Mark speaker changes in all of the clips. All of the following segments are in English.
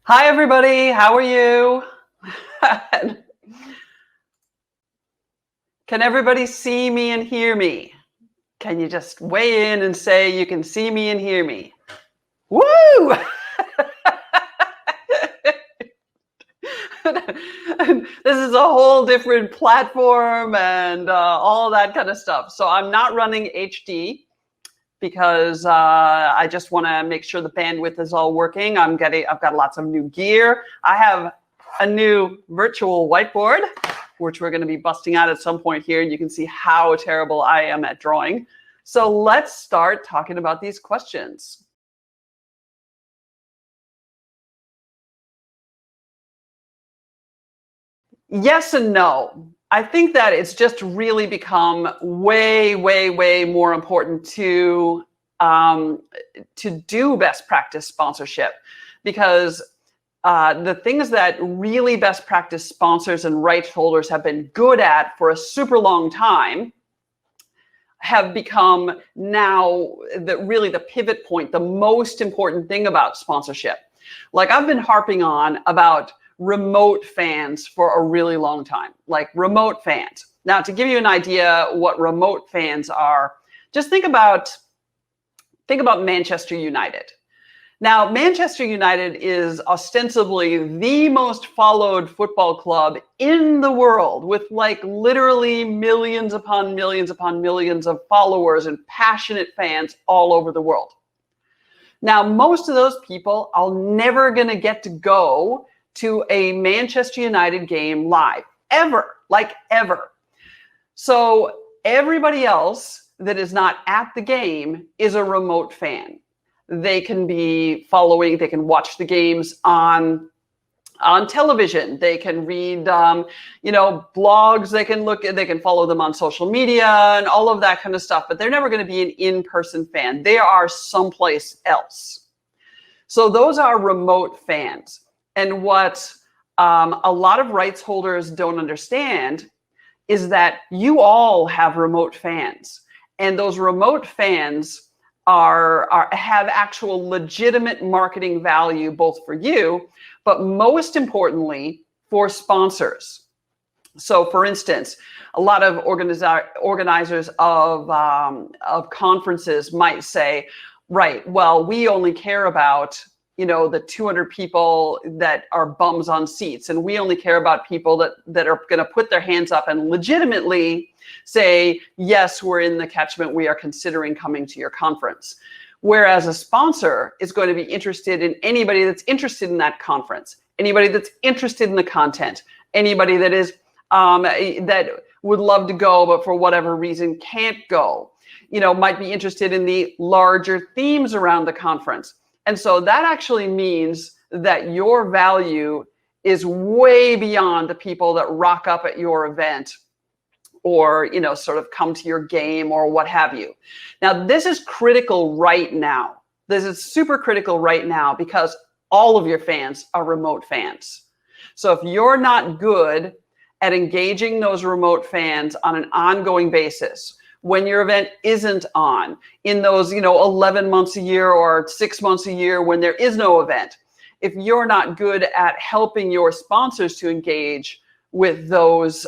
Speaker 1: Hi, everybody. How are you? Can everybody see me and hear me? Can you just weigh in and say you can see me and hear me? Woo! This is a whole different platform and all that kind of stuff. So I'm not running HD because I just want to make sure the bandwidth is all working. I've got lots of new gear. I have a new virtual whiteboard, which we're going to be busting out at some point here. You can see how terrible I am at drawing. So let's start talking about these questions. Yes and no. I think that it's just really become way, way, way more important to do best practice sponsorship, because the things that really best practice sponsors and rights holders have been good at for a super long time have become now the pivot point, the most important thing about sponsorship. Like I've been harping on about remote fans for a really long time, like remote fans. Now, to give you an idea what remote fans are, just think about Manchester United. Now, Manchester United is ostensibly the most followed football club in the world, with like literally millions upon millions upon millions of followers and passionate fans all over the world. Now, most of those people are never going to get to go to a Manchester United game live, ever. So everybody else that is not at the game is a remote fan. They can be following, they can watch the games on television. They can read, blogs. They can follow them on social media and all of that kind of stuff. But they're never going to be an in-person fan. They are someplace else. So those are remote fans. And what a lot of rights holders don't understand is that you all have remote fans, and those remote fans have actual legitimate marketing value, both for you, but most importantly for sponsors. So, for instance, a lot of organizers of conferences might say, right, well, we only care about the 200 people that are bums on seats, and we only care about people that are going to put their hands up and legitimately say, yes, we're in the catchment, we are considering coming to your conference. Whereas a sponsor is going to be interested in anybody that's interested in that conference, anybody that's interested in the content, anybody that is that would love to go but for whatever reason can't go, might be interested in the larger themes around the conference. And so that actually means that your value is way beyond the people that rock up at your event or, sort of come to your game or what have you. Now, this is critical right now. This is super critical right now because all of your fans are remote fans. So if you're not good at engaging those remote fans on an ongoing basis, when your event isn't on, in those 11 months a year or 6 months a year when there is no event, if you're not good at helping your sponsors to engage with those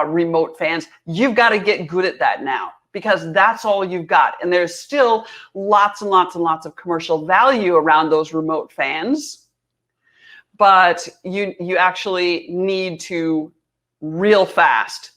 Speaker 1: remote fans, you've got to get good at that now, because that's all you've got. And there's still lots and lots and lots of commercial value around those remote fans, but you actually need to real fast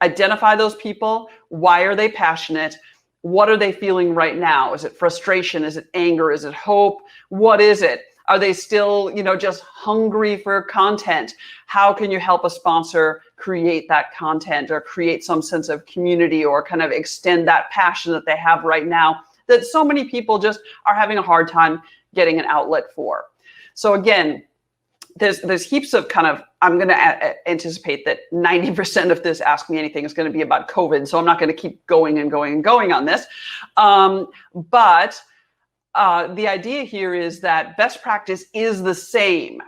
Speaker 1: identify those people. Why are they passionate? What are they feeling right now? Is it frustration? Is it anger? Is it hope? What is it? Are they still, just hungry for content? How can you help a sponsor create that content or create some sense of community or kind of extend that passion that they have right now that so many people just are having a hard time getting an outlet for? So again, there's heaps of kind of, I'm going to anticipate that 90% of this Ask Me Anything is going to be about COVID. So I'm not going to keep going and going and going on this. But the idea here is that best practice is the same,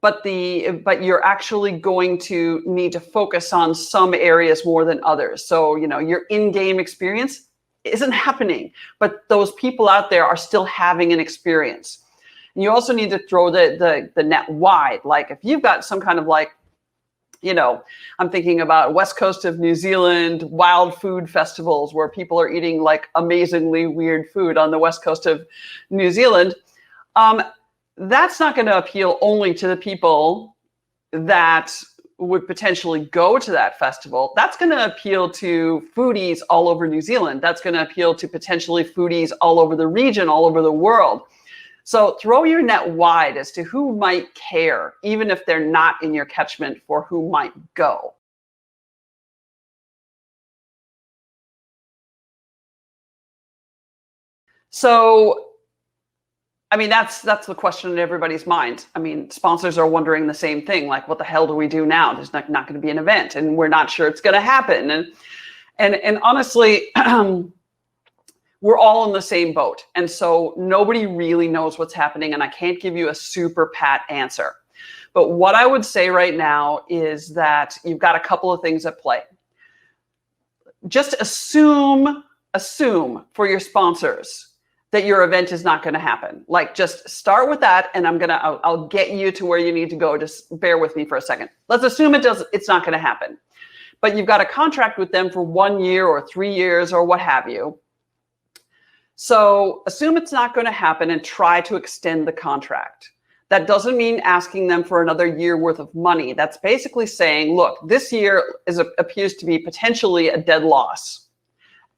Speaker 1: but you're actually going to need to focus on some areas more than others. So, your in-game experience isn't happening, but those people out there are still having an experience. And you also need to throw the net wide. Like if you've got some kind of like, I'm thinking about west coast of New Zealand wild food festivals where people are eating like amazingly weird food on the west coast of New Zealand. That's not going to appeal only to the people that would potentially go to that festival. That's going to appeal to foodies all over New Zealand. That's going to appeal to potentially foodies all over the region, all over the world. So throw your net wide as to who might care, even if they're not in your catchment, for who might go. So, I mean, that's the question in everybody's mind. I mean, sponsors are wondering the same thing, like, what the hell do we do now? There's not going to be an event, and we're not sure it's going to happen. And honestly, we're all in the same boat. And so nobody really knows what's happening, and I can't give you a super pat answer. But what I would say right now is that you've got a couple of things at play. Just assume for your sponsors that your event is not going to happen. Like, just start with that, and I'll get you to where you need to go. Just bear with me for a second. Let's assume it's not going to happen. But you've got a contract with them for 1 year or 3 years or what have you. So assume it's not going to happen and try to extend the contract. That doesn't mean asking them for another year worth of money. That's basically saying, look, this year appears to be potentially a dead loss.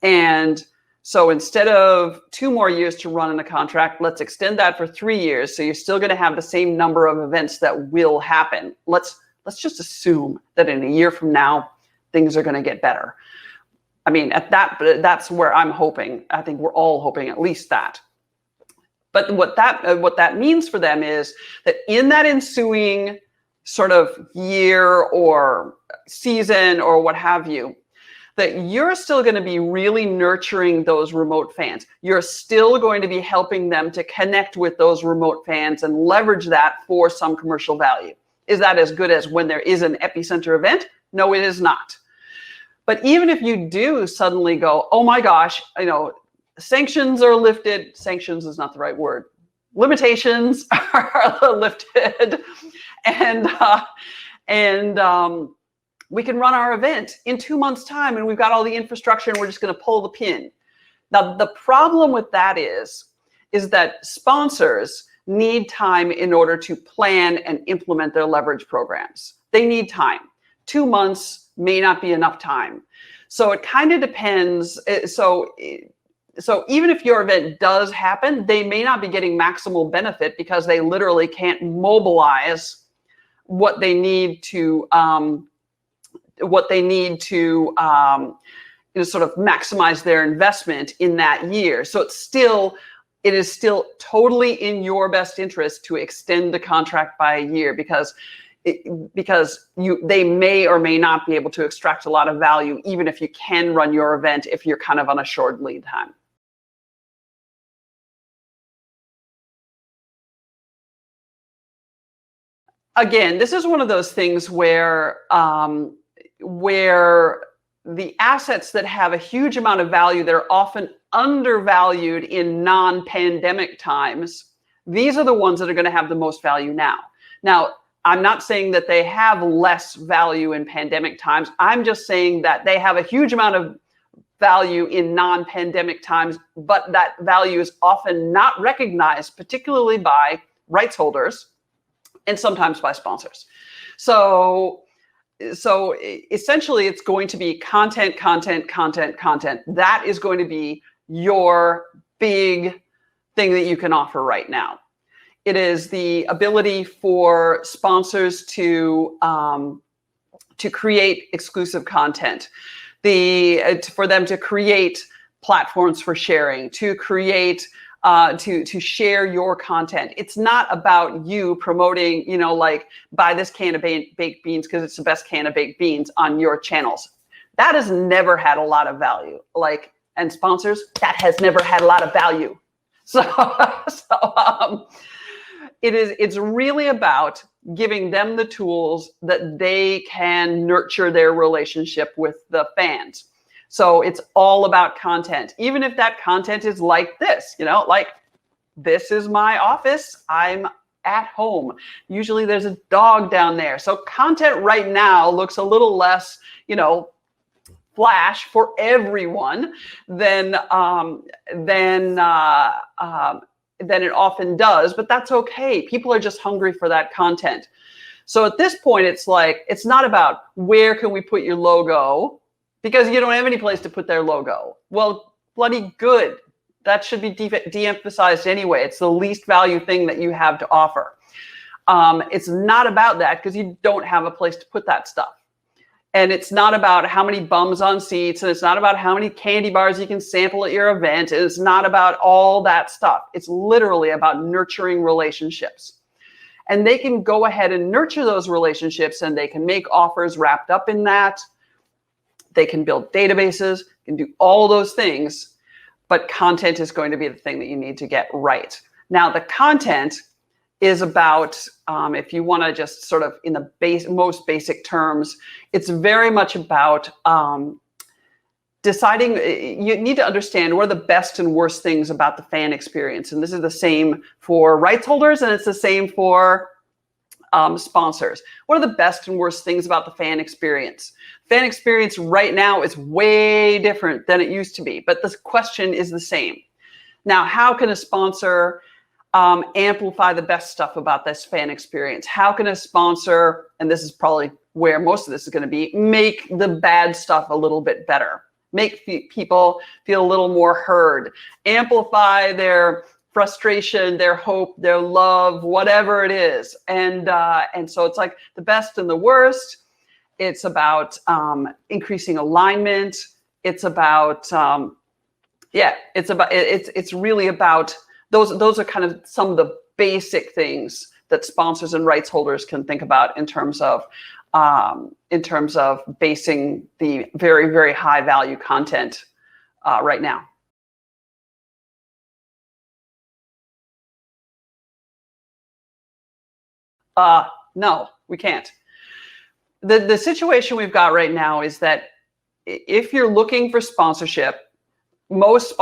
Speaker 1: And so instead of 2 more years to run in the contract, let's extend that for 3 years. So you're still going to have the same number of events that will happen. Let's just assume that in a year from now, things are going to get better. I mean, that's where I'm hoping. I think we're all hoping at least that. But what that means for them is that in that ensuing sort of year or season or what have you, that you're still going to be really nurturing those remote fans. You're still going to be helping them to connect with those remote fans and leverage that for some commercial value. Is that as good as when there is an epicenter event? No, it is not. But even if you do suddenly go, oh my gosh, sanctions are lifted. Sanctions is not the right word. Limitations are lifted, and we can run our event in 2 months' time, and we've got all the infrastructure, and we're just going to pull the pin. Now, the problem with that is that sponsors need time in order to plan and implement their leverage programs. They need time. 2 months may not be enough time. So it kind of depends. So even if your event does happen, they may not be getting maximal benefit because they literally can't mobilize what they need to sort of maximize their investment in that year. So it is still totally in your best interest to extend the contract by a year because they may or may not be able to extract a lot of value, even if you can run your event if you're kind of on a short lead time. Again, this is one of those things where the assets that have a huge amount of value that are often undervalued in non-pandemic times, these are the ones that are going to have the most value now. Now, I'm not saying that they have less value in pandemic times. I'm just saying that they have a huge amount of value in non-pandemic times, but that value is often not recognized, particularly by rights holders and sometimes by sponsors. So essentially, it's going to be content. That is going to be your big thing that you can offer right now. It is the ability for sponsors to create exclusive content, for them to create platforms for sharing, to create to share your content. It's not about you promoting, like, buy this can of baked beans because it's the best can of baked beans on your channels. That has never had a lot of value. And sponsors, that has never had a lot of value. It's really about giving them the tools that they can nurture their relationship with the fans. So it's all about content, even if that content is like this, like this is my office. I'm at home. Usually there's a dog down there. So content right now looks a little less, flash for everyone than it often does, but that's okay. People are just hungry for that content. So at this point, it's like, it's not about where can we put your logo, because you don't have any place to put their logo. Well, bloody good. That should be de-emphasized anyway. It's the least value thing that you have to offer. It's not about that, because you don't have a place to put that stuff. And it's not about how many bums on seats, and it's not about how many candy bars you can sample at your event. It's not about all that stuff. It's literally about nurturing relationships. And they can go ahead and nurture those relationships, and they can make offers wrapped up in that. They can build databases, can do all those things, but content is going to be the thing that you need to get right. Now, the content is about, if you want to just sort of in the most basic terms, it's very much about deciding. You need to understand what are the best and worst things about the fan experience. And this is the same for rights holders, and it's the same for sponsors. What are the best and worst things about the fan experience? Fan experience right now is way different than it used to be, but the question is the same. Now, how can a sponsor amplify the best stuff about this fan experience? How can a sponsor, and this is probably where most of this is going to be, make the bad stuff a little bit better, make people feel a little more heard, amplify their frustration, their hope, their love, whatever it is. And so it's like the best and the worst. It's about increasing alignment. It's about it's really about those are kind of some of the basic things that sponsors and rights holders can think about in terms of basing the very, very high value content right now. No, we can't. The situation we've got right now is that if you're looking for sponsorship, most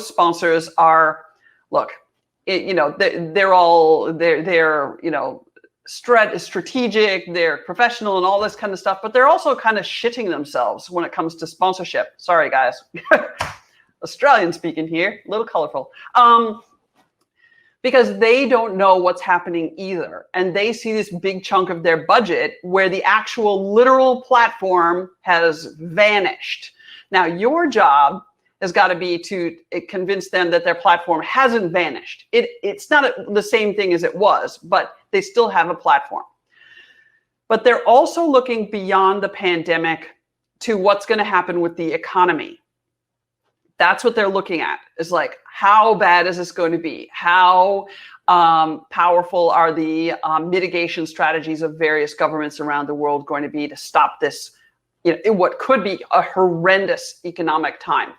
Speaker 1: sponsors are, look, they're strategic, they're professional and all this kind of stuff, but they're also kind of shitting themselves when it comes to sponsorship. Sorry, guys. Australian speaking here, a little colorful. Because they don't know what's happening either. And they see this big chunk of their budget where the actual literal platform has vanished. Now, your job has got to be to convince them that their platform hasn't vanished. It's not the same thing as it was, but they still have a platform. But they're also looking beyond the pandemic to what's going to happen with the economy. That's what they're looking at, is like, how bad is this going to be? How powerful are the mitigation strategies of various governments around the world going to be to stop this, what could be a horrendous economic time?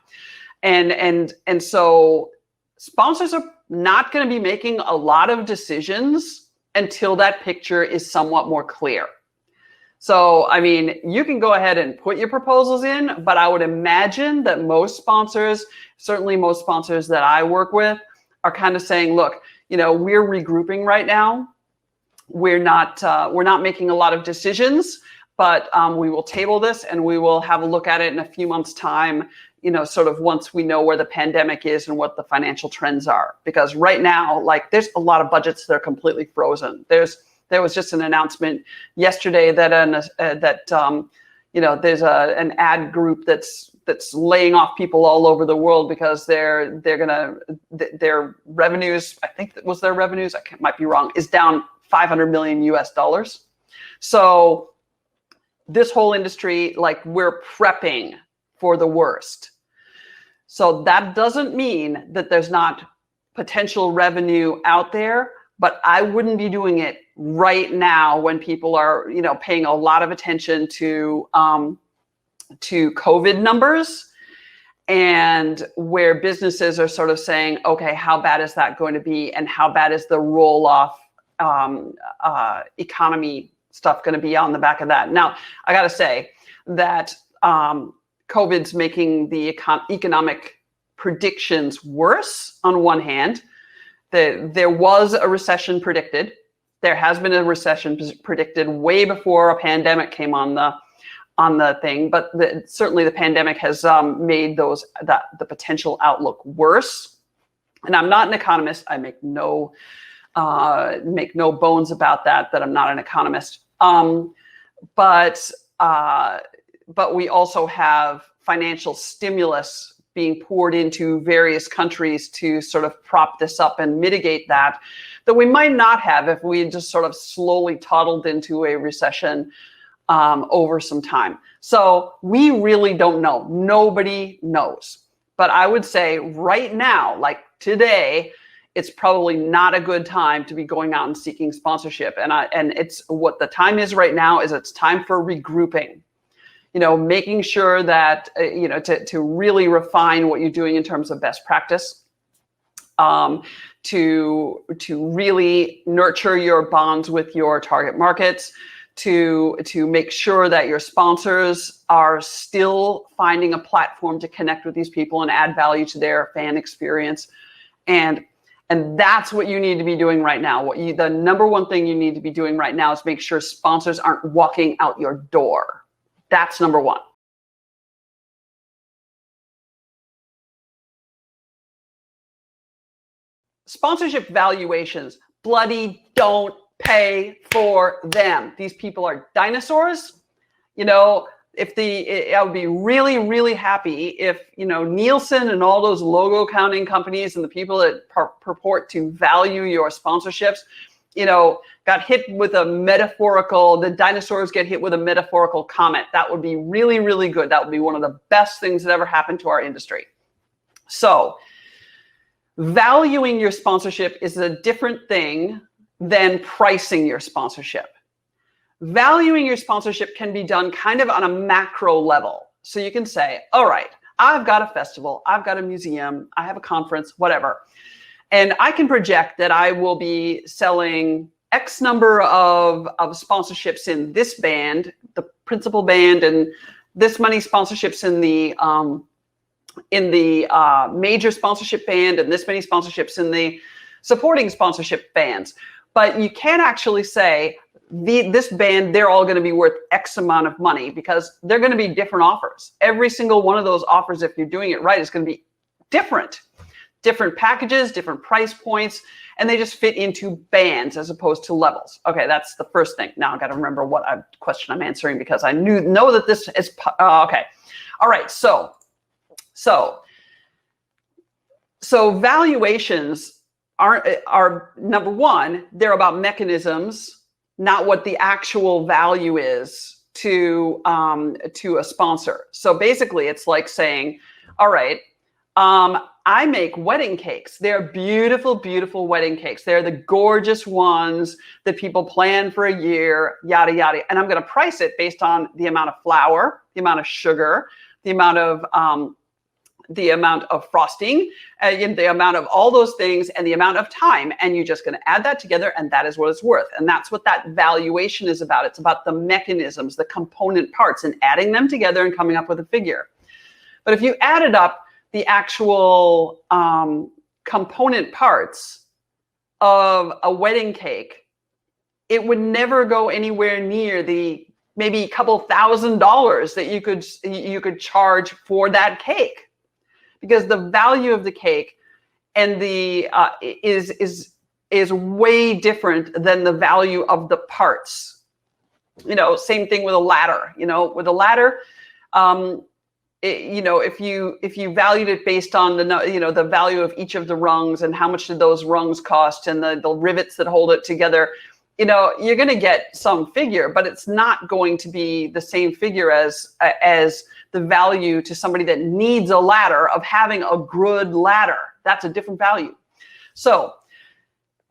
Speaker 1: And so sponsors are not going to be making a lot of decisions until that picture is somewhat more clear. So, I mean, you can go ahead and put your proposals in, but I would imagine that most sponsors, certainly most sponsors that I work with, are kind of saying, look, we're regrouping right now. We're not making a lot of decisions, but we will table this and we will have a look at it in a few months' time, sort of once we know where the pandemic is and what the financial trends are. Because right now, like, there's a lot of budgets that are completely frozen. There was just an announcement yesterday that there's an ad group that's laying off people all over the world because their revenues, I think that was their revenues, might be wrong, is down $500 million US. So this whole industry, like, we're prepping for the worst. So that doesn't mean that there's not potential revenue out there, but I wouldn't be doing it right now when people are, paying a lot of attention to COVID numbers, and where businesses are sort of saying, okay, how bad is that going to be? And how bad is the roll-off economy stuff going to be on the back of that? Now, I got to say that COVID's making the economic predictions worse on one hand. There was a recession predicted. There has been a recession predicted way before a pandemic came on the thing, but certainly the pandemic has made the potential outlook worse. And I'm not an economist. I make no bones about that I'm not an economist. But we also have financial stimulus being poured into various countries to sort of prop this up and mitigate that we might not have if we just sort of slowly toddled into a recession over some time. So we really don't know. Nobody knows. But I would say right now, like today, it's probably not a good time to be going out and seeking sponsorship. And it's what the time is right now is it's time for regrouping. Making sure that, to really refine what you're doing in terms of best practice, to really nurture your bonds with your target markets, to make sure that your sponsors are still finding a platform to connect with these people and add value to their fan experience. And that's what you need to be doing right now. The number one thing you need to be doing right now is make sure sponsors aren't walking out your door. That's number one. Sponsorship valuations, bloody don't pay for them. These people are dinosaurs. I would be really, really happy if, Nielsen and all those logo counting companies and the people that purport to value your sponsorships, got hit with the dinosaurs get hit with a metaphorical comet. That would be really, really good. That would be one of the best things that ever happened to our industry. So valuing your sponsorship is a different thing than pricing your sponsorship. Valuing your sponsorship can be done kind of on a macro level. So you can say, all right, I've got a festival, I've got a museum, I have a conference, whatever. And I can project that I will be selling X number of sponsorships in this band, the principal band, and this many sponsorships in the major sponsorship band, and this many sponsorships in the supporting sponsorship bands. But you can't actually say this band, they're all going to be worth X amount of money, because they're going to be different offers. Every single one of those offers, if you're doing it right, is going to be different packages, different price points, and they just fit into bands as opposed to levels. Okay, that's the first thing. Now I've got to remember what question I'm answering, because I know that this is okay. All right, so valuations are number one, they're about mechanisms, not what the actual value is to a sponsor. So basically, it's like saying, all right, I make wedding cakes. They're beautiful, beautiful wedding cakes. They're the gorgeous ones that people plan for a year, yada, yada. And I'm going to price it based on the amount of flour, the amount of sugar, the amount of frosting, the amount of all those things, and the amount of time. And you're just going to add that together, and that is what it's worth. And that's what that valuation is about. It's about the mechanisms, the component parts, and adding them together and coming up with a figure. But if you added up the actual component parts of a wedding cake, it would never go anywhere near the maybe a couple $1,000s that you could charge for that cake, because the value of the cake and the is way different than the value of the parts. Same thing with a ladder. With a ladder, if you valued it based on the value of each of the rungs and how much did those rungs cost and the rivets that hold it together, you're going to get some figure, but it's not going to be the same figure as the value to somebody that needs a ladder of having a good ladder. That's a different value. So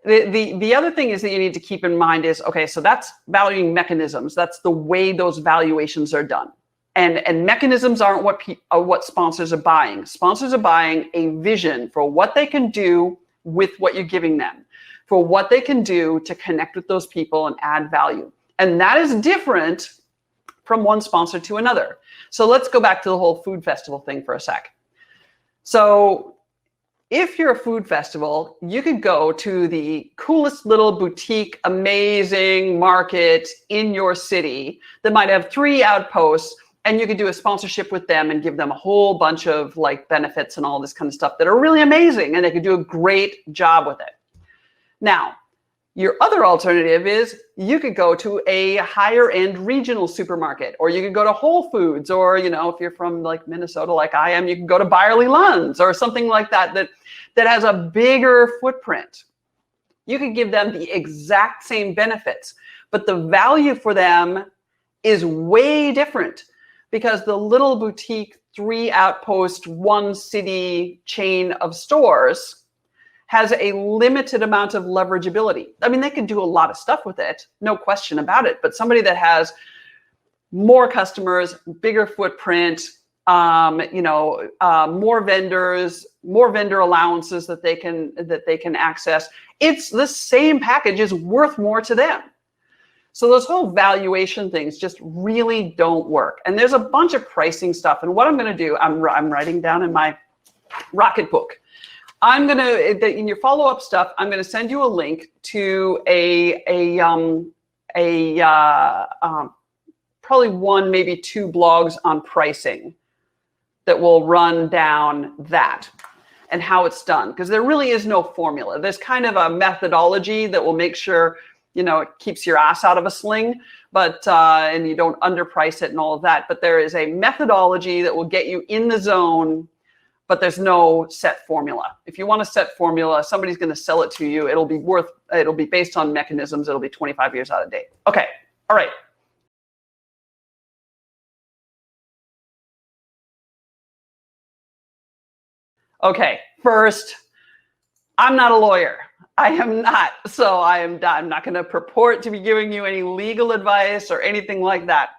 Speaker 1: the other thing is that you need to keep in mind is, okay, so that's valuing mechanisms. That's the way those valuations are done. And mechanisms aren't what sponsors are buying. Sponsors are buying a vision for what they can do with what you're giving them, for what they can do to connect with those people and add value. And that is different from one sponsor to another. So let's go back to the whole food festival thing for a sec. So if you're a food festival, you could go to the coolest little boutique, amazing market in your city that might have 3 outposts, and you could do a sponsorship with them and give them a whole bunch of like benefits and all this kind of stuff that are really amazing, and they could do a great job with it. Now, your other alternative is you could go to a higher end regional supermarket, or you could go to Whole Foods, or, you know, if you're from like Minnesota, like I am, you can go to Byerly Lunds or something like that, that has a bigger footprint. You could give them the exact same benefits, but the value for them is way different, because the little boutique 3 outpost, 1 city chain of stores has a limited amount of leverageability. I mean, they can do a lot of stuff with it, no question about it, but somebody that has more customers, bigger footprint, more vendors, more vendor allowances that they can access, it's the same package is worth more to them. So those whole valuation things just really don't work. And there's a bunch of pricing stuff. And what I'm going to do, I'm writing down in my Rocket book. I'm going to, in your follow-up stuff, I'm going to send you a link to probably 1, maybe 2 blogs on pricing that will run down that and how it's done. Because there really is no formula. There's kind of a methodology that will make sure, you know, it keeps your ass out of a sling, but and you don't underprice it and all of that. But there is a methodology that will get you in the zone, but there's no set formula. If you want a set formula, somebody's going to sell it to you. It'll be based on mechanisms. It'll be 25 years out of date. Okay. All right. Okay. First, I'm not a lawyer. I am not. So I'm not going to purport to be giving you any legal advice or anything like that.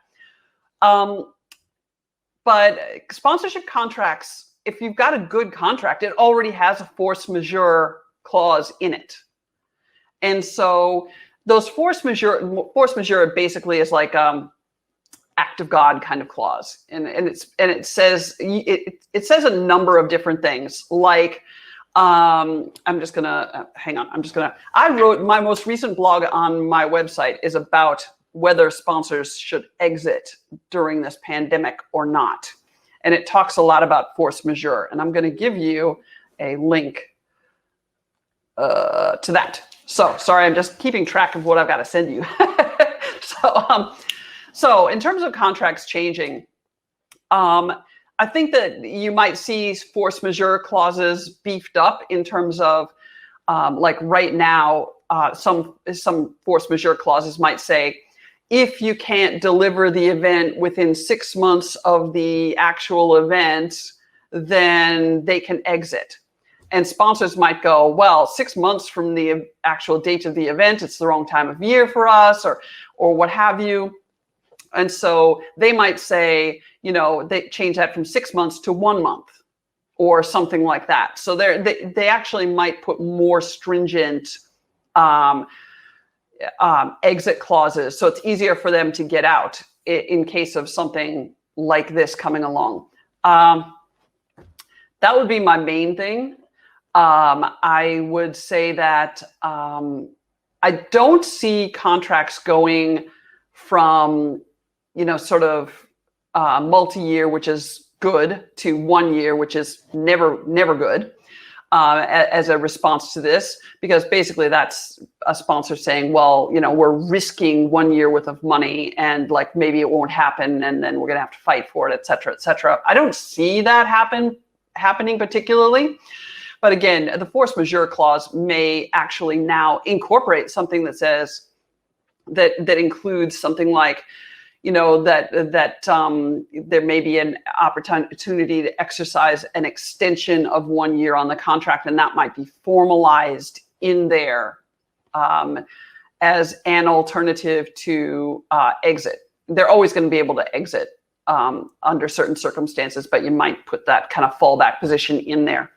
Speaker 1: But sponsorship contracts, if you've got a good contract, it already has a force majeure clause in it. And so those force majeure basically is like act of God kind of clause. And it says a number of different things, like I'm just gonna hang on. I wrote my most recent blog on my website is about whether sponsors should exit during this pandemic or not. And it talks a lot about force majeure. And I'm going to give you a link to that. So sorry, I'm just keeping track of what I've got to send you. So in terms of contracts changing, I think that you might see force majeure clauses beefed up in terms of like right now, some force majeure clauses might say, if you can't deliver the event within 6 months of the actual event, then they can exit. And sponsors might go, well, 6 months from the actual date of the event, it's the wrong time of year for us, or what have you. And so they might say, you know, they change that from 6 months to 1 month or something like that. So they actually might put more stringent exit clauses, so it's easier for them to get out in case of something like this coming along. That would be my main thing. I would say that I don't see contracts going from, you know, sort of multi-year, which is good, to 1 year, which is never good. As a response to this, because basically that's a sponsor saying, well, you know, we're risking 1 year worth of money and like maybe it won't happen and then we're going to have to fight for it, et cetera, et cetera. I don't see that happening particularly. But again, the force majeure clause may actually now incorporate something that says that includes something like, you know, that there may be an opportunity to exercise an extension of 1 year on the contract, and that might be formalized in there as an alternative to exit. They're always going to be able to exit under certain circumstances, but you might put that kind of fallback position in there.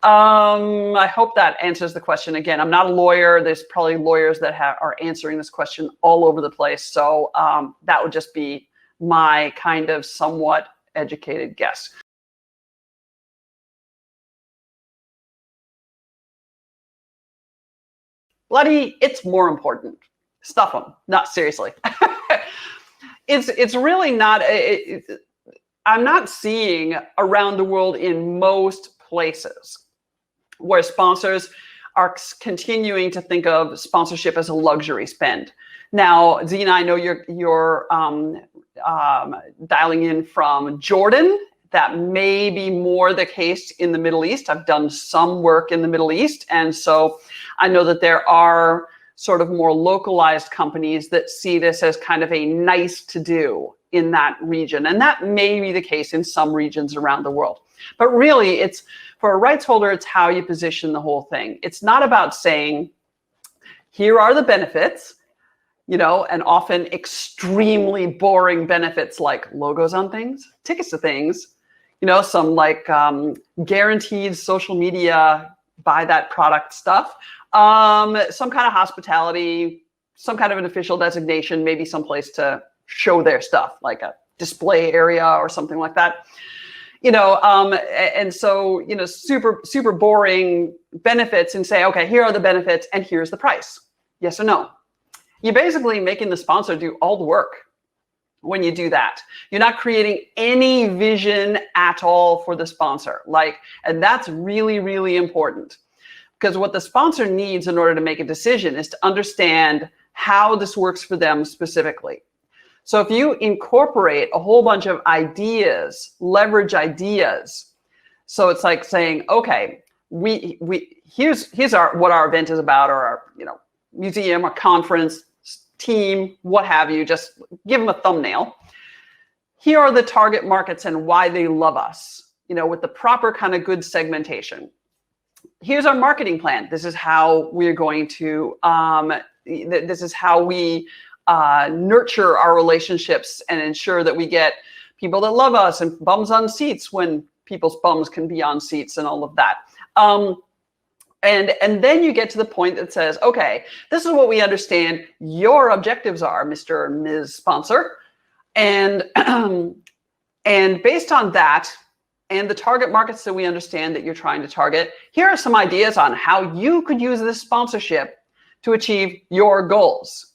Speaker 1: I hope that answers the question. Again, I'm not a lawyer. There's probably lawyers that are answering this question all over the place. So that would just be my kind of somewhat educated guess. Bloody, it's more important. Stuff them. Not seriously. It's really not. I'm not seeing around the world in most places where sponsors are continuing to think of sponsorship as a luxury spend. Now, Zena, I know you're dialing in from Jordan. That may be more the case in the Middle East. I've done some work in the Middle East, and so I know that there are sort of more localized companies that see this as kind of a nice to do in that region. And that may be the case in some regions around the world. But really, it's for a rights holder, it's how you position the whole thing. It's not about saying, here are the benefits, you know, and often extremely boring benefits like logos on things, tickets to things, you know, some like guaranteed social media, buy that product stuff, some kind of hospitality, some kind of an official designation, maybe someplace to show their stuff, like a display area or something like that. You know, and so, you know, super boring benefits and say, okay, here are the benefits and here's the price. Yes or no? You're basically making the sponsor do all the work when you do that. You're not creating any vision at all for the sponsor. And that's really, really important. Because what the sponsor needs in order to make a decision is to understand how this works for them specifically. So if you incorporate a whole bunch of ideas, leverage ideas, so it's like saying, okay, here's what our event is about, or our, you know, museum or conference, team, what have you, just give them a thumbnail. Here are the target markets and why they love us, you know, with the proper kind of good segmentation. Here's our marketing plan. This is how we're going to, this is how we nurture our relationships and ensure that we get people that love us and bums on seats when people's bums can be on seats and all of that. And then you get to the point that says, okay, this is what we understand your objectives are, Mr. or Ms. Sponsor. And, and based on that, and the target markets that we understand that you're trying to target, here are some ideas on how you could use this sponsorship to achieve your goals.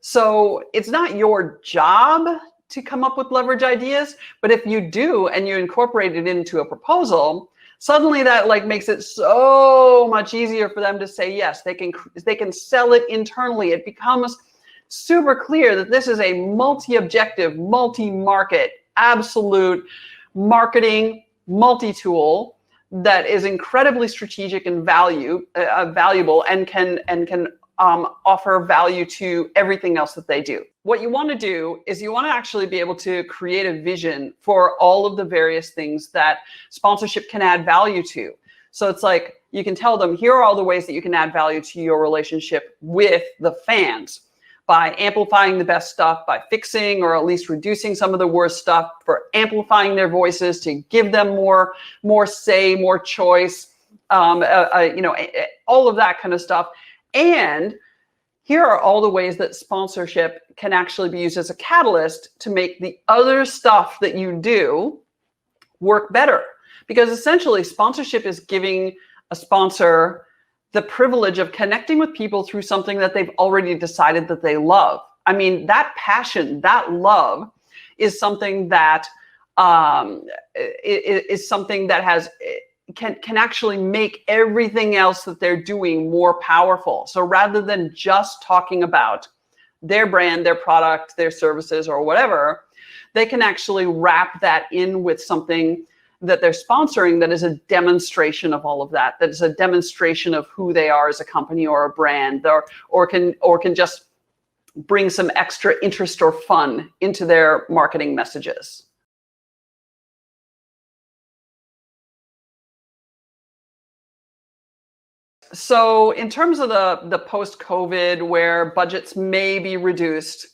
Speaker 1: So it's not your job to come up with leverage ideas, but if you do and you incorporate it into a proposal, suddenly that like makes it so much easier for them to say yes. They can sell it internally. It becomes super clear that this is a multi-objective, multi-market, absolute marketing multi-tool that is incredibly strategic and valuable and can offer value to everything else that they do. What you want to do is you want to actually be able to create a vision for all of the various things that sponsorship can add value to. So it's like you can tell them, here are all the ways that you can add value to your relationship with the fans by amplifying the best stuff, by fixing or at least reducing some of the worst stuff, for amplifying their voices to give them more say, more choice, you know, all of that kind of stuff. And here are all the ways that sponsorship can actually be used as a catalyst to make the other stuff that you do work better. Because essentially sponsorship is giving a sponsor the privilege of connecting with people through something that they've already decided that they love. I mean, that passion, that love is something that is something that has can actually make everything else that they're doing more powerful. So rather than just talking about their brand, their product, their services, or whatever, they can actually wrap that in with something that they're sponsoring that is a demonstration of all of that, that is a demonstration of who they are as a company or a brand, or can just bring some extra interest or fun into their marketing messages. So in terms of the post-COVID where budgets may be reduced,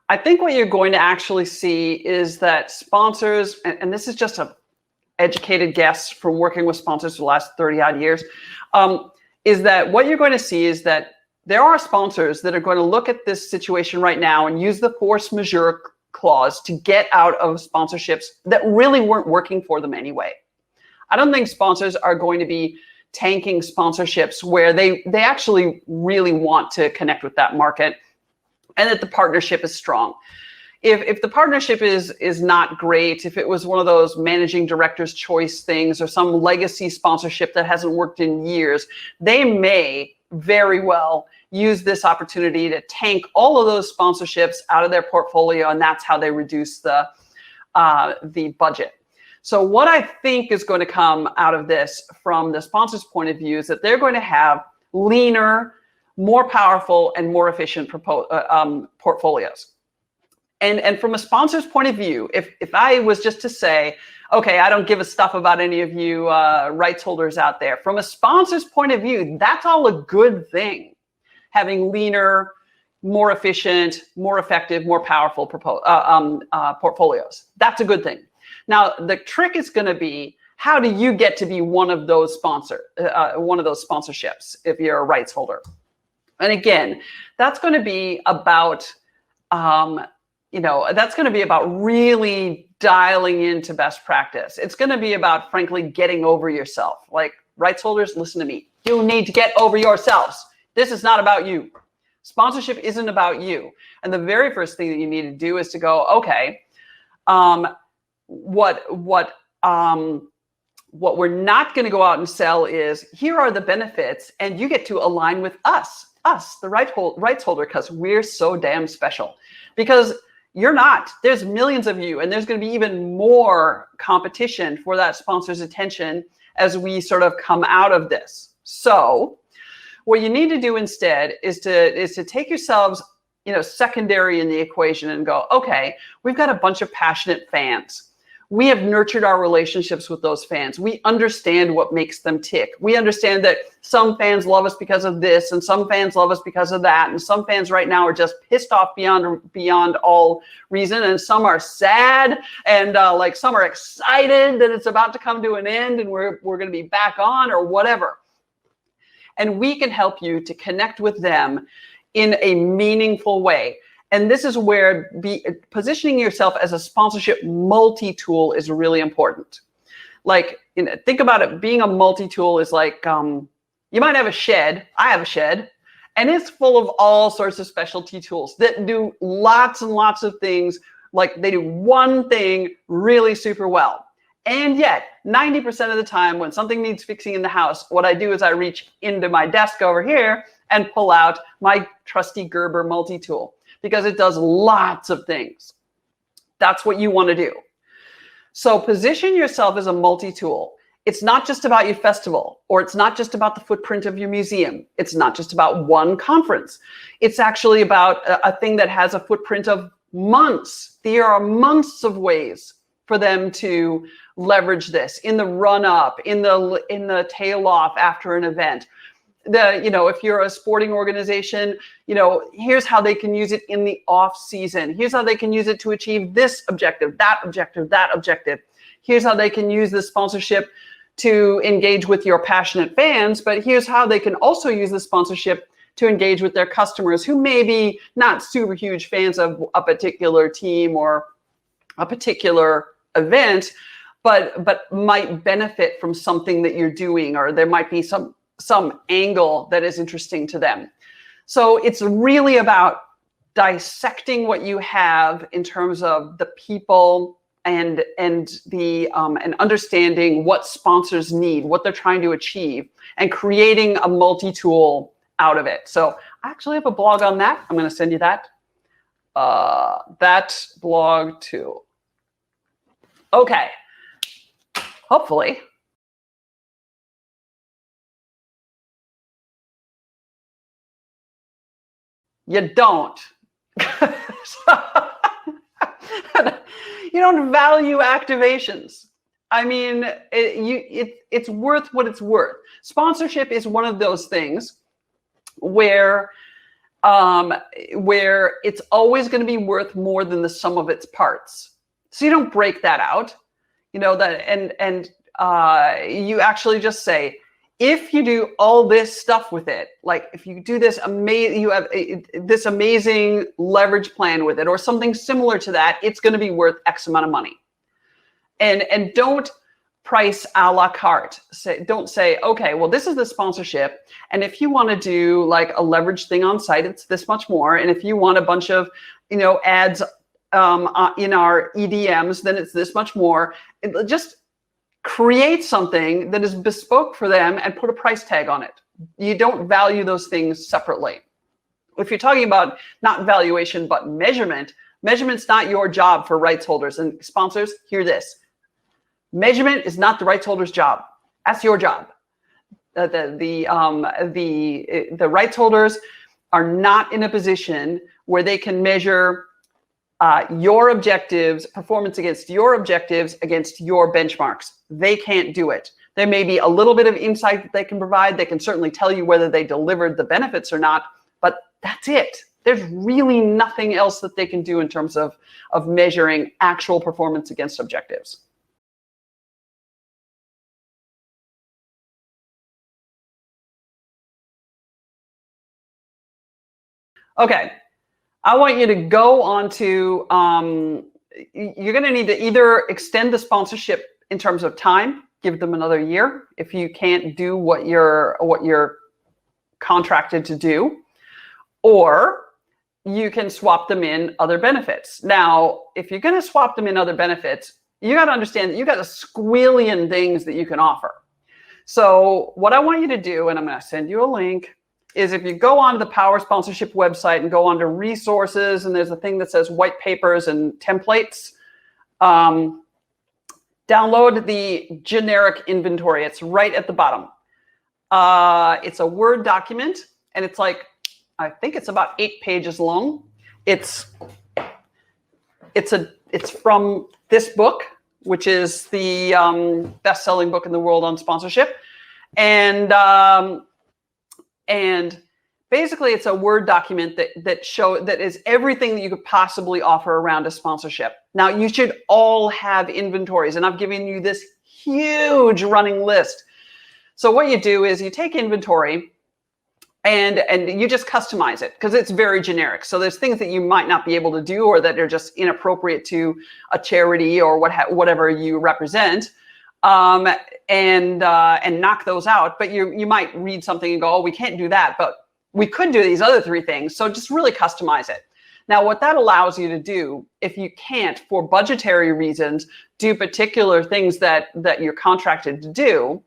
Speaker 1: I think what you're going to actually see is that sponsors, and this is just a educated guess from working with sponsors for the last 30 odd years, is that what you're going to see is that there are sponsors that are going to look at this situation right now and use the force majeure clause to get out of sponsorships that really weren't working for them anyway. I don't think sponsors are going to be tanking sponsorships where they actually really want to connect with that market and that the partnership is strong. If the partnership is not great, if it was one of those managing director's choice things or some legacy sponsorship that hasn't worked in years, they may very well use this opportunity to tank all of those sponsorships out of their portfolio, and that's how they reduce the budget. So what I think is going to come out of this from the sponsor's point of view is that they're going to have leaner, more powerful, and more efficient portfolios. And from a sponsor's point of view, if I was just to say, okay, I don't give a stuff about any of you rights holders out there. From a sponsor's point of view, that's all a good thing. Having leaner, more efficient, more effective, more powerful portfolios. That's a good thing. Now, the trick is going to be, how do you get to be one of those sponsorships if you're a rights holder? And again, that's going to be about that's going to be about really dialing into best practice. It's going to be about, frankly, getting over yourself. Like, rights holders, listen to me. You need to get over yourselves. This is not about you. Sponsorship isn't about you. And the very first thing that you need to do is to go, okay, what we're not going to go out and sell is, here are the benefits, and you get to align with us, the rights holder, because we're so damn special. Because you're not. There's millions of you, and there's going to be even more competition for that sponsor's attention as we sort of come out of this. So what you need to do instead is to take yourselves, secondary in the equation and go, okay, we've got a bunch of passionate fans. We have nurtured our relationships with those fans. We understand what makes them tick. We understand that some fans love us because of this, and some fans love us because of that, and some fans right now are just pissed off beyond all reason, and some are sad, and some are excited that it's about to come to an end, and we're going to be back on, or whatever. And we can help you to connect with them in a meaningful way. And this is where positioning yourself as a sponsorship multi-tool is really important. Like, think about it. Being a multi-tool is like, you might have a shed. I have a shed. And it's full of all sorts of specialty tools that do lots and lots of things. Like, they do one thing really super well. And yet, 90% of the time when something needs fixing in the house, what I do is I reach into my desk over here and pull out my trusty Gerber multi-tool, because it does lots of things. That's what you want to do. So position yourself as a multi-tool. It's not just about your festival, or it's not just about the footprint of your museum. It's not just about one conference. It's actually about a thing that has a footprint of months. There are months of ways for them to leverage this in the run-up, in the tail off after an event. If you're a sporting organization, here's how they can use it in the off season. Here's how they can use it to achieve this objective, that objective, that objective. Here's how they can use the sponsorship to engage with your passionate fans, but here's how they can also use the sponsorship to engage with their customers who may be not super huge fans of a particular team or a particular event, but might benefit from something that you're doing, or there might be some angle that is interesting to them. So it's really about dissecting what you have in terms of the people and understanding what sponsors need, what they're trying to achieve, and creating a multi-tool out of it. So I actually have a blog on that. I'm going to send you that blog too. Okay. Hopefully. You don't. You don't value activations. I mean, it's worth what it's worth. Sponsorship is one of those things where it's always going to be worth more than the sum of its parts. So you don't break that out, and you actually just say, if you do all this stuff with it, like if you do this amazing, you have this amazing leverage plan with it or something similar to that, it's going to be worth X amount of money. And don't price a la carte. Don't say, okay, well, this is the sponsorship. And if you want to do like a leverage thing on site, it's this much more. And if you want a bunch of, ads in our EDMs, then it's this much more. Just create something that is bespoke for them and put a price tag on it. You don't value those things separately. If you're talking about not valuation, but measurement, measurement's not your job for rights holders and sponsors. Hear this. Measurement is not the rights holder's job. That's your job. The rights holders are not in a position where they can measure your objectives, performance against your objectives, against your benchmarks. They can't do it. There may be a little bit of insight that they can provide. They can certainly tell you whether they delivered the benefits or not, but that's it. There's really nothing else that they can do in terms of measuring actual performance against objectives. Okay, I want you to go on to, you're going to need to either extend the sponsorship in terms of time, give them another year if you can't do what you're contracted to do, or you can swap them in other benefits. Now, if you're going to swap them in other benefits, you got to understand that you got a squillion things that you can offer. So what I want you to do, and I'm going to send you a link, is if you go onto the Power Sponsorship website and go onto resources, and there's a thing that says white papers and templates, download the generic inventory. It's right at the bottom. It's a Word document, and it's like, I think it's about 8 pages long. It's from this book, which is the best-selling book in the world on sponsorship, and basically it's a Word document that is everything that you could possibly offer around a sponsorship. Now, you should all have inventories, and I've given you this huge running list. So what you do is you take inventory and you just customize it because it's very generic. So there's things that you might not be able to do or that are just inappropriate to a charity or whatever you represent. And knock those out. But you might read something and go, oh, we can't do that, but we could do these other 3 things. So just really customize it. Now, what that allows you to do, if you can't, for budgetary reasons, do particular things that you're contracted to do,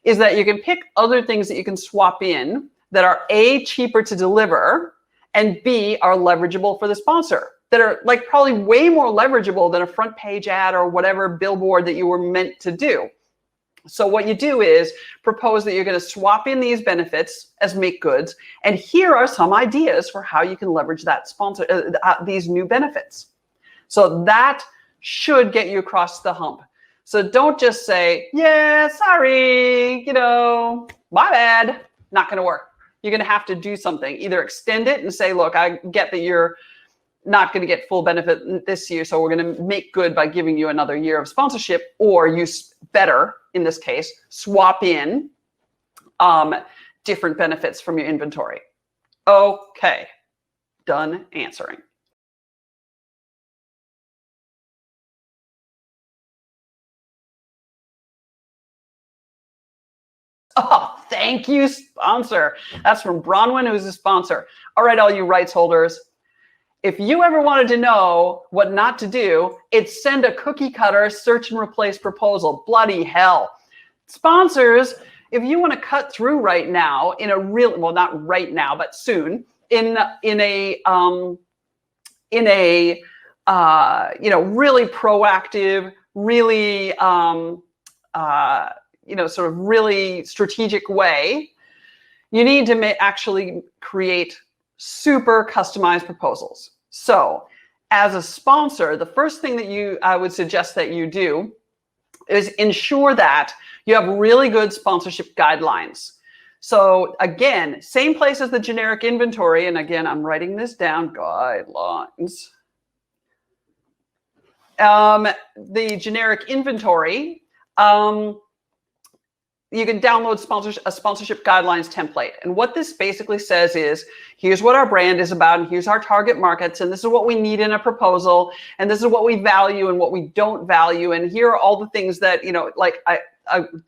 Speaker 1: is that you can pick other things that you can swap in that are A, cheaper to deliver, and B, are leverageable for the sponsor, that are like probably way more leverageable than a front page ad or whatever billboard that you were meant to do. So what you do is propose that you're going to swap in these benefits as make goods, and here are some ideas for how you can leverage that these new benefits. So that should get you across the hump. So don't just say, yeah, sorry, my bad. Not going to work. You're going to have to do something. Either extend it and say, look, I get that you're not going to get full benefit this year, so we're going to make good by giving you another year of sponsorship, or use better, in this case, swap in different benefits from your inventory. Okay, done answering. Oh, thank you, sponsor. That's from Bronwyn, who's a sponsor. All right, all you rights holders. If you ever wanted to know what not to do, it's send a cookie cutter search and replace proposal. Bloody hell. Sponsors, if you want to cut through right now in a real, well, not right now, but soon, in a really proactive, really sort of really strategic way, you need to actually create super customized proposals. So as a sponsor, the first thing that I would suggest that you do is ensure that you have really good sponsorship guidelines. So again, same place as the generic inventory. And again, I'm writing this down, guidelines. The generic inventory, download a sponsorship guidelines template. And what this basically says is, here's what our brand is about, and here's our target markets, and this is what we need in a proposal, and this is what we value and what we don't value, and here are all the things that, like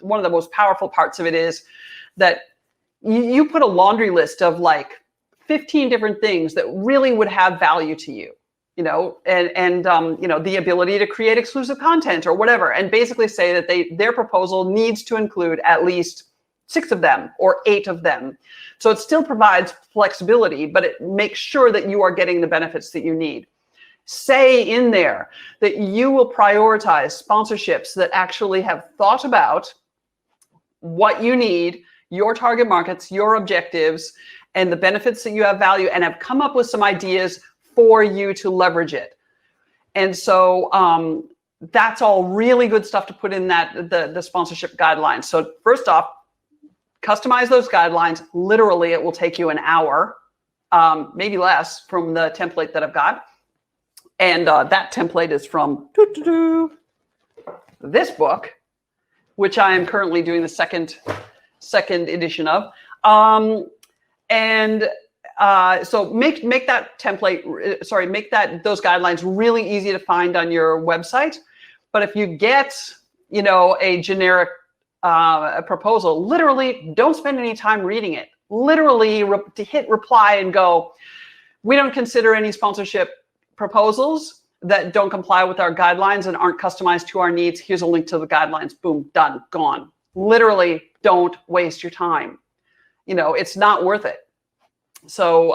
Speaker 1: one of the most powerful parts of it is that you put a laundry list of like 15 different things that really would have value to you. The ability to create exclusive content or whatever, and basically say that their proposal needs to include at least 6 of them or 8 of them. So it still provides flexibility, but it makes sure that you are getting the benefits that you need. Say in there that you will prioritize sponsorships that actually have thought about what you need, your target markets, your objectives, and the benefits that you have value, and have come up with some ideas for you to leverage it. And so that's all really good stuff to put in the sponsorship guidelines. So first off, customize those guidelines. Literally, it will take you an hour, maybe less, from the template that I've got. And that template is from this book, which I am currently doing the second edition of. So make that template, make those guidelines really easy to find on your website. But if you get, a generic proposal, literally don't spend any time reading it. Literally to hit reply and go, we don't consider any sponsorship proposals that don't comply with our guidelines and aren't customized to our needs. Here's a link to the guidelines. Boom, done, gone. Literally don't waste your time. It's not worth it. So,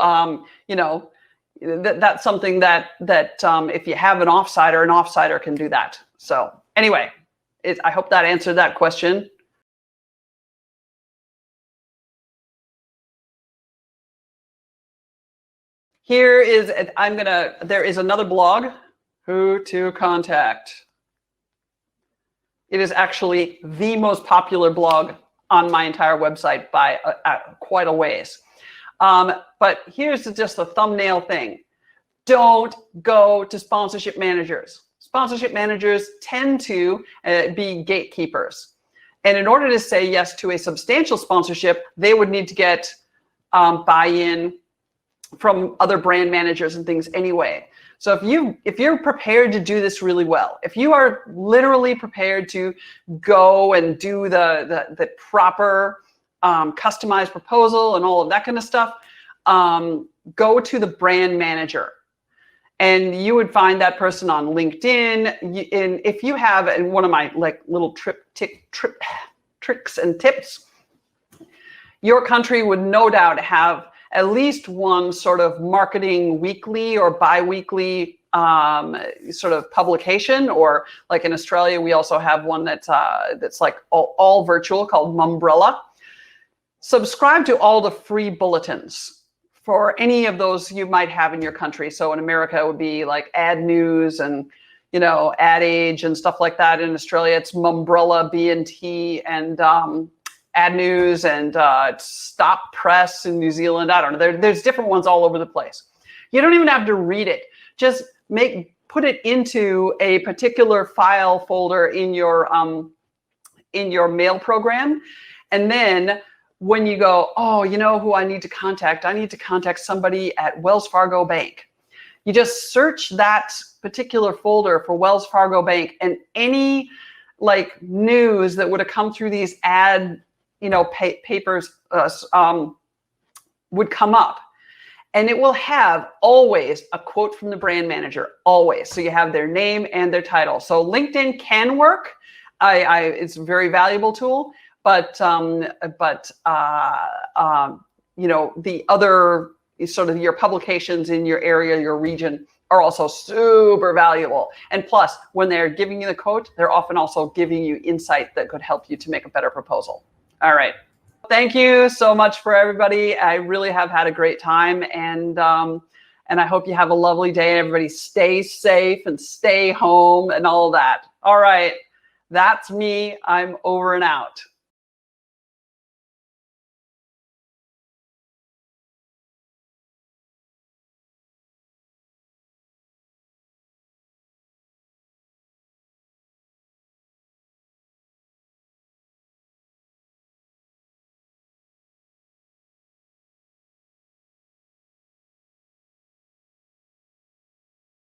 Speaker 1: that's something that if you have an offsider can do that. So anyway, I hope that answered that question. There is another blog, Who to Contact. It is actually the most popular blog on my entire website by quite a ways. But here's just a thumbnail thing. Don't go to sponsorship managers. Sponsorship managers tend to be gatekeepers. And in order to say yes to a substantial sponsorship, they would need to get buy-in from other brand managers and things anyway. So if you're prepared to do this really well, if you are literally prepared to go and do the proper customized proposal and all of that kind of stuff, go to the brand manager, and you would find that person on LinkedIn. And if you have, and one of my little tricks and tips, your country would no doubt have at least one sort of marketing weekly or bi-weekly sort of publication, or like in Australia, we also have one that's like all virtual called Mumbrella. Subscribe to all the free bulletins for any of those you might have in your country. So in America, it would be like Ad News and, Ad Age and stuff like that. In Australia, it's Mumbrella, B&T, and Ad News, and Stop Press in New Zealand. I don't know. There's different ones all over the place. You don't even have to read it. Just put it into a particular file folder in your mail program, and then when you go, oh, who I need to contact? I need to contact somebody at Wells Fargo Bank. You just search that particular folder for Wells Fargo Bank, and any news that would have come through these papers would come up, and it will have always a quote from the brand manager, always. So you have their name and their title. So LinkedIn can work. It's a very valuable tool. But the other sort of your publications in your area, your region, are also super valuable. And plus, when they're giving you the quote, they're often also giving you insight that could help you to make a better proposal. All right. Thank you so much for everybody. I really have had a great time, and I hope you have a lovely day. Everybody stay safe and stay home and all that. All right. That's me. I'm over and out.